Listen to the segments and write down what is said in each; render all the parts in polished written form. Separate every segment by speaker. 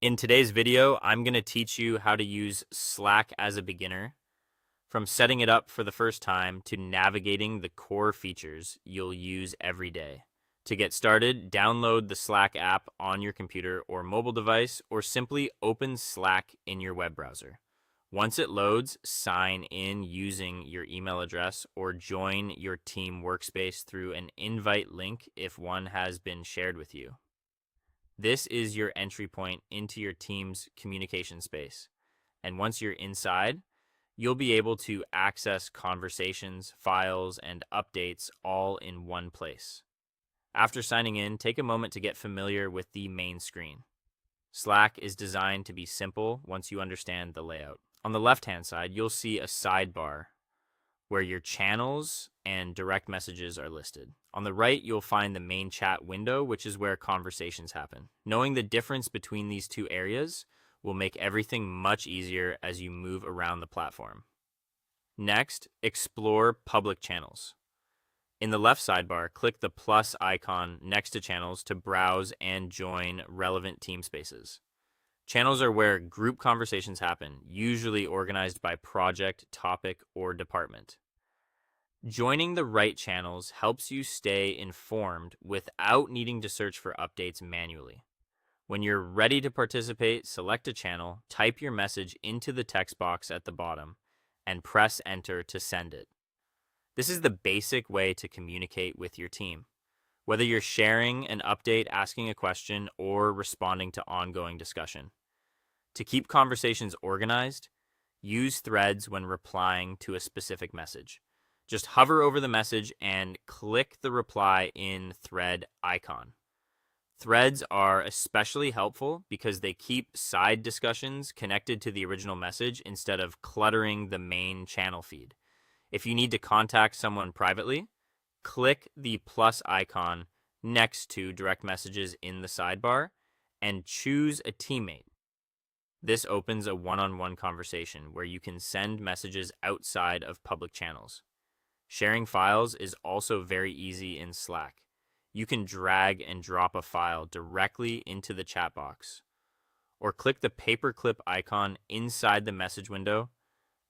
Speaker 1: In today's video, I'm going to teach you how to use Slack as a beginner, from setting it up for the first time to navigating the core features you'll use every day. To get started, download the Slack app on your computer or mobile device, or simply open Slack in your web browser. Once it loads, sign in using your email address or join your team workspace through an invite link if one has been shared with you. This is your entry point into your team's communication space. And once you're inside, you'll be able to access conversations, files, and updates all in one place. After signing in, take a moment to get familiar with the main screen. Slack is designed to be simple once you understand the layout. On the left-hand side, you'll see a sidebar where your channels and direct messages are listed. On the right, you'll find the main chat window, which is where conversations happen. Knowing the difference between these two areas will make everything much easier as you move around the platform. Next, explore public channels. In the left sidebar, click the plus icon next to channels to browse and join relevant team spaces. Channels are where group conversations happen, usually organized by project, topic, or department. Joining the right channels helps you stay informed without needing to search for updates manually. When you're ready to participate, select a channel, type your message into the text box at the bottom, and press enter to send it. This is the basic way to communicate with your team. Whether you're sharing an update, asking a question, or responding to ongoing discussion. To keep conversations organized, use threads when replying to a specific message. Just hover over the message and click the reply in thread icon. Threads are especially helpful because they keep side discussions connected to the original message instead of cluttering the main channel feed. If you need to contact someone privately, click the plus icon next to direct messages in the sidebar and choose a teammate. This opens a one-on-one conversation where you can send messages outside of public channels. Sharing files is also very easy in Slack. You can drag and drop a file directly into the chat box, or click the paperclip icon inside the message window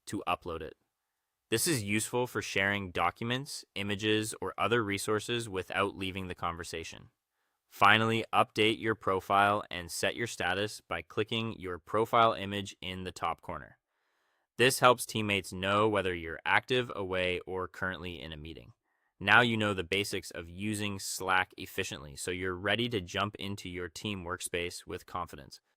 Speaker 1: to upload it. This is useful for sharing documents, images, or other resources without leaving the conversation. Finally, update your profile and set your status by clicking your profile image in the top corner. This helps teammates know whether you're active, away, or currently in a meeting. Now you know the basics of using Slack efficiently, so you're ready to jump into your team workspace with confidence.